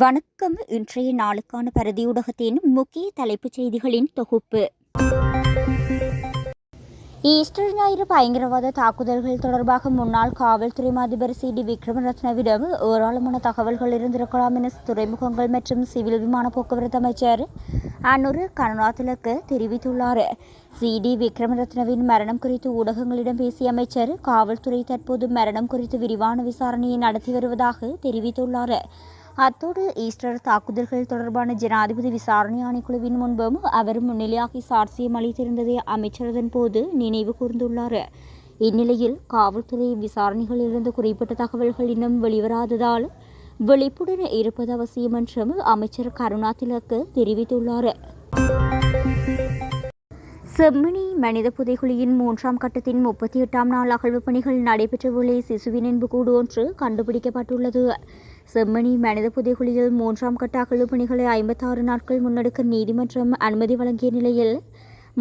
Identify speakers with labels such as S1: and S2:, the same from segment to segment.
S1: வணக்கம். இன்றைய நாளுக்கான பிரதியூடகத்தின் முக்கிய தலைப்புச் செய்திகளின் தொகுப்பு. ஈஸ்டர் ஞாயிறு பயங்கரவாத தாக்குதல்கள் தொடர்பாக முன்னாள் காவல்துறை அதிபர் சி.டி. விக்ரமரத்னவிடம் ஏராளமான தகவல்கள் இருந்திருக்கலாம் என துறைமுகங்கள் மற்றும் சிவில் விமான போக்குவரத்து அமைச்சர் அனுர கருணாதிலக்க தெரிவித்துள்ளார். சி.டி. விக்ரமரத்னவின் மரணம் குறித்து ஊடகங்களிடம் பேசிய அமைச்சர், காவல்துறை தற்போது மரணம் குறித்து விரிவான விசாரணையை நடத்தி வருவதாக தெரிவித்துள்ளார். அத்தோடு ஈஸ்டர் தாக்குதல்கள் தொடர்பான ஜனாதிபதி விசாரணை ஆணைக்குழுவின் முன்பும் அவர் முன்னிலையாகி சாட்சியம் அளித்திருந்ததை அமைச்சர் அதன் போது நினைவு கூர்ந்துள்ளார். இந்நிலையில் காவல்துறை விசாரணைகளிலிருந்து குறிப்பிட்ட தகவல்கள் இன்னும் வெளிவராததால் விழிப்புடன் இருப்பது அவசியம் என்றும் அமைச்சர் கருணாதிலக்க தெரிவித்துள்ளார். செம்மணி மனித புதைகுழியின் 3ஆம் கட்டத்தின் 38ஆம் நாள் அகழ்வு பணிகள் நடைபெற்ற வேளை சிசுவின் எலும்புக்கூடு ஒன்று கண்டுபிடிக்கப்பட்டுள்ளது. செம்மணி மனித புதைகுழியில் 3ஆம் கட்ட அகழ்வு பணிகளை 56 நாட்கள் முன்னெடுக்க நீதிமன்றம் அனுமதி வழங்கிய நிலையில்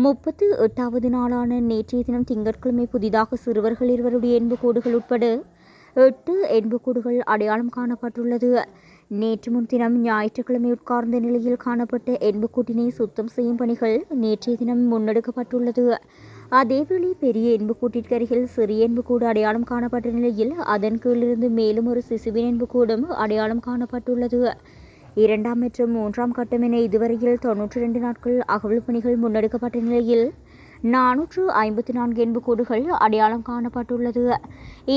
S1: 38வது நாளான நேற்றைய தினம் திங்கட்கிழமை புதிதாக சிறுவர்கள் 2 எலும்புக்கூடுகள் உட்பட 8 எலும்புக்கூடுகள் அடையாளம் காணப்பட்டுள்ளது. நேற்று முன்தினம் ஞாயிற்றுக்கிழமை உட்கார்ந்த நிலையில் காணப்பட்ட எலும்புக்கூட்டினை சுத்தம் செய்யும் பணிகள் நேற்றைய தினம் முன்னெடுக்கப்பட்டுள்ளது. அதேவேளை பெரிய எலும்புக்கூட்டிற்கு அருகில் சிறிய எலும்புக்கூடு அடையாளம் காணப்பட்ட நிலையில் அதன் கீழிருந்து மேலும் ஒரு சிசுவின் எலும்புக்கூடும் அடையாளம் காணப்பட்டுள்ளது. 2ஆம் மற்றும் 3ஆம் கட்டம் என இதுவரையில் 92 நாட்கள் அகழ்வு பணிகள் முன்னெடுக்கப்பட்ட நிலையில் 454 எலும்புக்கூடுகள் அடையாளம் காணப்பட்டுள்ளது.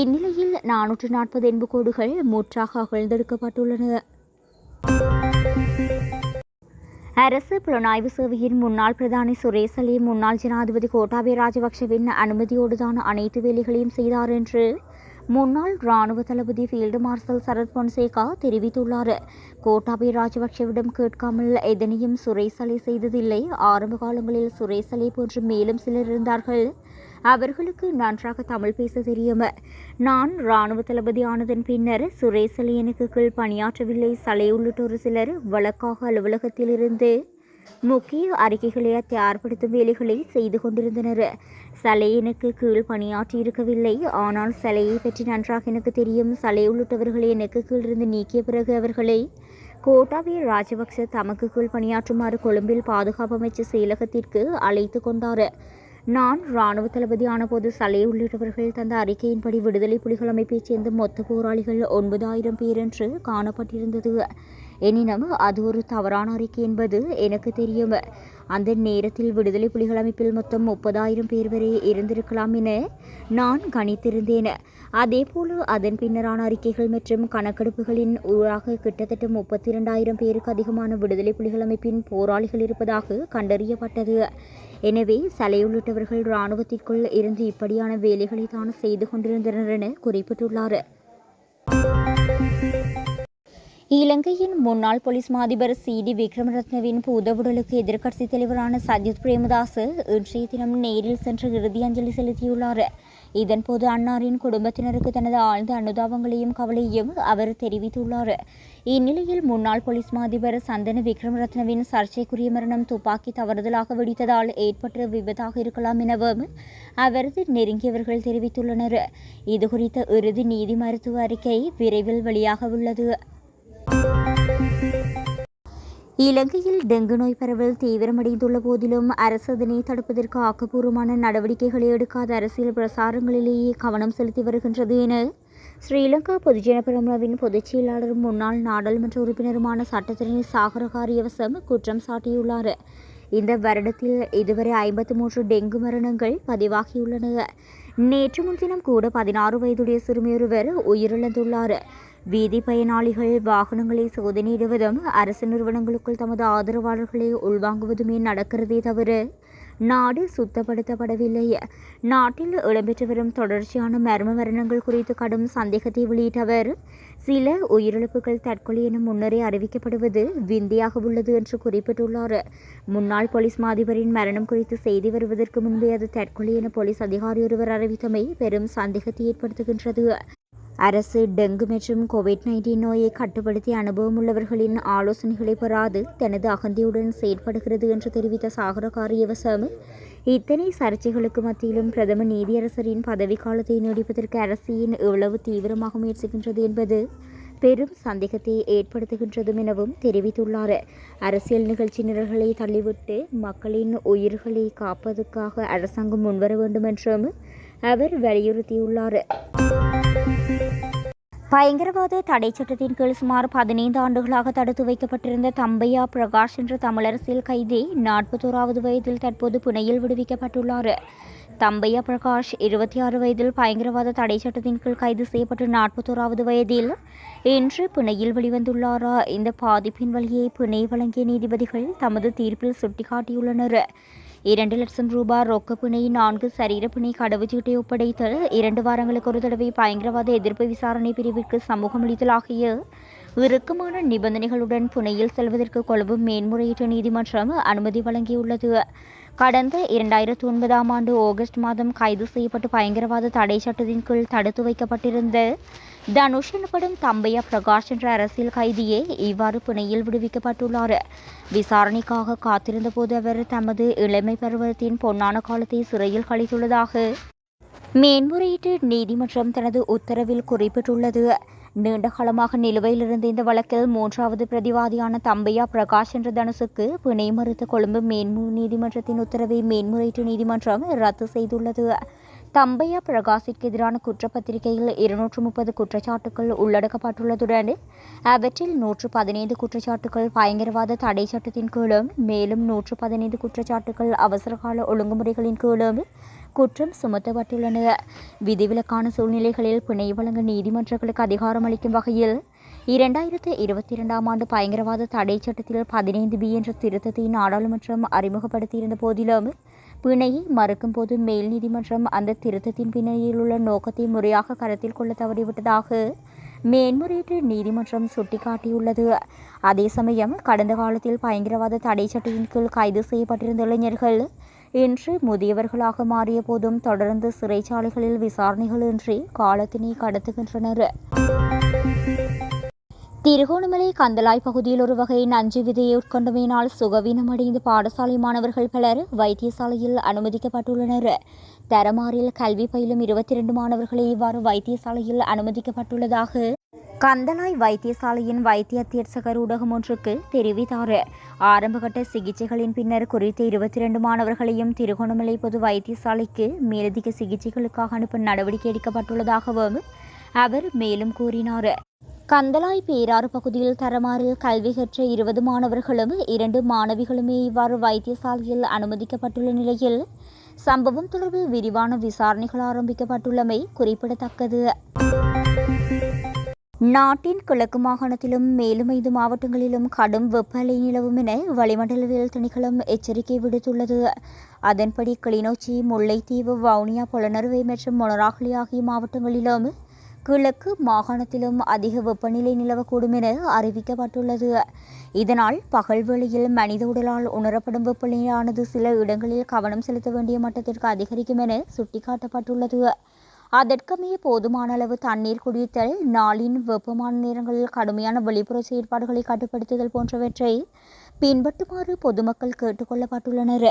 S1: இந்நிலையில் 440 எலும்புக்கூடுகள் முற்றாக அகழ்ந்தெடுக்கப்பட்டுள்ளன. அரசு புலனாய்வு சேவையின் முன்னாள் பிரதானி சுரேஷ் அலி முன்னாள் ஜனாதிபதி கோட்டாபய ராஜபக்ஷவின் அனுமதியோடுதான் அனைத்து வேலைகளையும் செய்தார் என்று முன்னாள் இராணுவ தளபதி ஃபீல்டு மார்ஷல் சரத் பொன்சேகா தெரிவித்துள்ளார். கோட்டாபய ராஜபக்ஷவிடம் கேட்காமல் எதனையும் சுரேஷ் அலி செய்ததில்லை. ஆரம்ப காலங்களில் சுரேஷ் அலி போன்று மேலும் சிலர் இருந்தார்கள். அவர்களுக்கு நன்றாக தமிழ் பேச தெரியும். நான் இராணுவ தளபதி ஆனதன் பின்னர் சுரேஷ் அலி எனக்கு கீழ் பணியாற்றவில்லை. சலை உள்ளிட்ட ஒரு சிலர் வழக்காக அலுவலகத்தில் இருந்து முக்கிய அறிக்கைகளை தயார்படுத்தும் வேலைகளை செய்து கொண்டிருந்தனர். சலை எனக்கு கீழ் பணியாற்றி இருக்கவில்லை. ஆனால் சலையை பற்றி நன்றாக எனக்கு தெரியும். சலை உள்ளிட்டவர்களை எனக்கு கீழிருந்து நீக்கிய பிறகு அவர்களை கோட்டாபய ராஜபக்ஷ தமக்கு கீழ் பணியாற்றுமாறு கொழும்பில் பாதுகாப்பு அமைச்சர் செயலகத்திற்கு அழைத்து கொண்டார். நான் இராணுவ தளபதி ஆனபோது சலை உள்ளிட்டவர்கள் தந்த அறிக்கையின்படி விடுதலை புலிகள் அமைப்பைச் சேர்ந்த மொத்த போராளிகள் 9000 பேர் என்று காணப்பட்டிருந்தது. எனினும் அது ஒரு தவறான அறிக்கை என்பது எனக்கு தெரியும். அந்த நேரத்தில் விடுதலை புலிகள் அமைப்பில் மொத்தம் 30,000 பேர் வரை இருந்திருக்கலாம் என நான் கணித்திருந்தேன். அதேபோல அதன் பின்னரான அறிக்கைகள் மற்றும் கணக்கெடுப்புகளின் ஊடாக கிட்டத்தட்ட 32,000 பேருக்கு அதிகமான விடுதலை புலிகள் அமைப்பின் போராளிகள் இருப்பதாக கண்டறியப்பட்டது. எனவே சலை உள்ளிட்டவர்கள் இராணுவத்திற்குள் இருந்து இப்படியான வேலைகளை தான் செய்து கொண்டிருந்தனர் என குறிப்பிட்டுள்ளார். இலங்கையின் முன்னாள் போலீஸ் மாதிபர் சி.டி. விக்ரமரத்னவின் பூதவுடலுக்கு எதிர்க்கட்சித் தலைவரான சஜித் பிரேமதாச இன்றைய தினம் நேரில் சென்று இறுதி அஞ்சலி செலுத்தியுள்ளார். இதன்போது அன்னாரின் குடும்பத்தினருக்கு தனது ஆழ்ந்த அனுதாபங்களையும் கவலையையும் அவர் தெரிவித்துள்ளார். இந்நிலையில் முன்னாள் போலீஸ் மாதிபர் சந்தன விக்ரமரத்னவின் சர்ச்சைக்குரிய மரணம் துப்பாக்கி தவறுதலாக வெடித்ததால் ஏற்பட்ட விபத்தாக இருக்கலாம் எனவும் அவரது நெருங்கியவர்கள் தெரிவித்துள்ளனர். இதுகுறித்த இறுதி நீதி மருத்துவ அறிக்கை விரைவில் வெளியாக உள்ளது. இலங்கையில் டெங்கு நோய் பரவல் தீவிரமடைந்துள்ள போதிலும் அரசு அதனை தடுப்பதற்கு ஆக்கப்பூர்வமான நடவடிக்கைகளை எடுக்காத அரசியல் பிரசாரங்களிலேயே கவனம் செலுத்தி வருகின்றது என ஸ்ரீலங்கா பொதுஜன பெரமுனவின் பொதுச் செயலாளரும் முன்னாள் நாடாளுமன்ற உறுப்பினருமான சட்டத்தரணி சாகர காரியவசம் குற்றம் சாட்டியுள்ளார். இந்த வருடத்தில் இதுவரை 53 டெங்கு மரணங்கள் பதிவாகியுள்ளன. நேற்று முன்தினம் கூட 16 வயதுடைய சிறுமியொருவர் உயிரிழந்துள்ளார். வீதி பயனாளிகள் வாகனங்களை சோதனையிடுவதும் அரசு நிறுவனங்களுக்குள் தமது ஆதரவாளர்களை உள்வாங்குவதுமே நடக்கிறதே தவிர நாடு சுத்தப்படுத்தப்படவில்லை. நாட்டில் இடம்பெற்று வரும் தொடர்ச்சியான மர்ம மரணங்கள் குறித்து கடும் சந்தேகத்தை வெளியிட்ட அவர், சில உயிரிழப்புகள் தற்கொலை என முன்னரே அறிவிக்கப்படுவது விந்தையாக உள்ளது என்று குறிப்பிட்டுள்ளார். முன்னாள் போலீஸ் மாதிபரின் மரணம் குறித்து செய்தி வருவதற்கு முன்பே அது தற்கொலை என போலீஸ் அதிகாரி ஒருவர் அறிவித்தமை பெரும் சந்தேகத்தை ஏற்படுத்துகின்றது. அரசு டெங்கு மற்றும் கோவிட்-19 நோயை கட்டுப்படுத்திய அனுபவம் உள்ளவர்களின் ஆலோசனைகளை பெறாது தனது அகந்தியுடன் செயற்படுகிறது என்று தெரிவித்த சாகர காரியவசம், இத்தனை சர்ச்சைகளுக்கு மத்தியிலும் பிரதம நீதியரசரின் பதவிக்காலத்தை நீடிப்பதற்கு அரசின் எவ்வளவு தீவிரமாக முயற்சிக்கின்றது என்பது பெரும் சந்தேகத்தை ஏற்படுத்துகின்றதும் எனவும் தெரிவித்துள்ளார். அரசியல் நிகழ்ச்சி நிரல்களை தள்ளிவிட்டு மக்களின் உயிர்களை காப்பதற்காக அரசாங்கம் முன்வர வேண்டும் என்றும் அவர் வலியுறுத்தியுள்ளார். பயங்கரவாத தடை சட்டத்தின் கீழ் சுமார் 15 ஆண்டுகளாக தடுத்து வைக்கப்பட்டிருந்த தம்பையா பிரகாஷ் என்ற தமிழரசியல் கைதி 41வது வயதில் தற்போது பிணையில் விடுவிக்கப்பட்டுள்ளார். தம்பையா பிரகாஷ் 26 வயதில் பயங்கரவாத தடை சட்டத்தின் கீழ் கைது செய்யப்பட்டு 41வது வயதில் இன்று பிணையில் வெளிவந்துள்ளார். இந்த பாதிப்பின் வழியை பிணை வழங்கிய நீதிபதிகள் தமது தீர்ப்பில் சுட்டிக்காட்டியுள்ளனர். 2 லட்சம் ரூபாய் ரொக்க பிணை, 4 சரீர பிணை, கடவுச்சீட்டை ஒப்படைத்தல், 2 வாரங்களுக்கு ஒரு தடவை பயங்கரவாத எதிர்ப்பு விசாரணை பிரிவிற்கு சமூகம் அளித்தல் ஆகிய இறுக்கமான நிபந்தனைகளுடன் பிணையில் செல்வதற்கு கொழும்பு மேன்முறையீட்டு நீதிமன்றம் அனுமதி வழங்கியுள்ளது. கடந்த 2009ஆம் ஆண்டு ஆகஸ்ட் மாதம் கைது செய்யப்பட்டு பயங்கரவாத தடை சட்டத்தின் கீழ் தடுத்து வைக்கப்பட்டிருந்த தனுஷ் எனப்படும் தம்பையா பிரகாஷ் என்ற அரசியல் கைதியே இவ்வாறு பிணையில் விடுவிக்கப்பட்டுள்ளார். விசாரணைக்காக காத்திருந்த போது அவர் தமது இளமை பருவத்தின் பொன்னான காலத்தை சிறையில் கழித்துள்ளதாக மேன்முறையீட்டு நீதிமன்றம் தனது உத்தரவில் குறிப்பிட்டுள்ளது. நீண்ட காலமாக நிலுவையில் இருந்த இந்த வழக்கில் 3வது பிரதிவாதியான தம்பையா பிரகாஷ் என்ற தனுஷுக்கு பிணை மறுத்த கொழும்பு நீதிமன்றத்தின் உத்தரவை மேன்முறையீட்டு நீதிமன்றம் ரத்து செய்துள்ளது. தம்பையா பிரகாஷிற்கு எதிரான குற்றப்பத்திரிகையில் 230 குற்றச்சாட்டுகள் உள்ளடக்கப்பட்டுள்ளதுடன் அவற்றில் 115 குற்றச்சாட்டுகள் பயங்கரவாத தடை சட்டத்தின் கீழும் மேலும் 115 குற்றச்சாட்டுகள் அவசரகால ஒழுங்குமுறைகளின் கீழும் குற்றம் சுமத்தப்பட்டுள்ளன. விதிவிலக்கான சூழ்நிலைகளில் பிணை வழங்க நீதிமன்றங்களுக்கு அதிகாரம் அளிக்கும் வகையில் 2022ஆம் ஆண்டு பயங்கரவாத தடை சட்டத்தில் 15B என்ற திருத்தத்தை நாடாளுமன்றம் அறிமுகப்படுத்தியிருந்த போதிலும் பிணையை மறுக்கும் போது மேல் நீதிமன்றம் அந்த திருத்தத்தின் பின்னணியில் உள்ள நோக்கத்தை முறையாக கருத்தில் கொள்ள தவறிவிட்டதாக மேன்முறையீட்டு நீதிமன்றம் சுட்டிக்காட்டியுள்ளது. அதே சமயம் கடந்த காலத்தில் பயங்கரவாத தடை சட்டத்தின் கீழ் கைது செய்யப்பட்டிருந்த இளைஞர்கள் இன்று முதியவர்களாக மாறிய போதும் தொடர்ந்து சிறைச்சாலைகளில் விசாரணைகளின்றி காலத்தினை கடத்துகின்றனர். திருகோணமலை கந்தளாய் பகுதியில் ஒரு வகை நஞ்சு விதையை உட்கொண்டமையினால் சுகவீனமடைந்த பாடசாலை மாணவர்கள் பலர் வைத்தியசாலையில் அனுமதிக்கப்பட்டுள்ளனர். தரமாறில் கல்வி பயிலும் 22 மாணவர்களை இவ்வாறு வைத்தியசாலையில் அனுமதிக்கப்பட்டுள்ளதாக கந்தளாய் வைத்தியசாலையின் வைத்திய அத்தியட்சகர் ஊடகம் ஒன்றுக்கு தெரிவித்தார். ஆரம்பகட்ட சிகிச்சைகளின் பின்னர் குறித்த 22 மாணவர்களையும் திருகோணமலை பொது வைத்தியசாலைக்கு மேலதிக சிகிச்சைகளுக்காக அனுப்ப நடவடிக்கை எடுக்கப்பட்டுள்ளதாகவும் அவர் மேலும் கூறினார். கந்தளாய் பேராறு பகுதியில் தரமாறில் கல்வி கற்ற 20 மாணவர்களும் 2 மாணவிகளுமே இவ்வாறு வைத்தியசாலையில் அனுமதிக்கப்பட்டுள்ள நிலையில் சம்பவம் தொடர்பில் விரிவான விசாரணைகள் ஆரம்பிக்கப்பட்டுள்ளமை குறிப்பிடத்தக்கது. நாட்டின் கிழக்கு மாகாணத்திலும் மேலும் 5 மாவட்டங்களிலும் கடும் வெப்ப அலை நிலவும் என வளிமண்டலவியல் திணைக்களம் எச்சரிக்கை விடுத்துள்ளது. அதன்படி கிளிநொச்சி, முல்லைத்தீவு, வவுனியா, பொலனறுவை மற்றும் மொனராகலை ஆகிய மாவட்டங்களிலும் கிழக்கு மாகாணத்திலும் அதிக வெப்பநிலை நிலவக்கூடும் என அறிவிக்கப்பட்டுள்ளது. இதனால் பகல் வேளையில் மனித உடலால் உணரப்படும் வெப்பநிலையானது சில இடங்களில் கவனம் செலுத்த வேண்டிய மட்டத்திற்கு அதிகரிக்கும் என சுட்டிக்காட்டப்பட்டுள்ளது. அதற்கமைய போதுமான அளவு தண்ணீர் குடித்தல், நாளின் வெப்பமான நேரங்களில் கடுமையான வெளிப்புற செயற்பாடுகளை கட்டுப்படுத்துதல் போன்றவற்றை பின்பற்றுமாறு பொதுமக்கள் கேட்டுக் கொள்ளப்பட்டுள்ளனர்.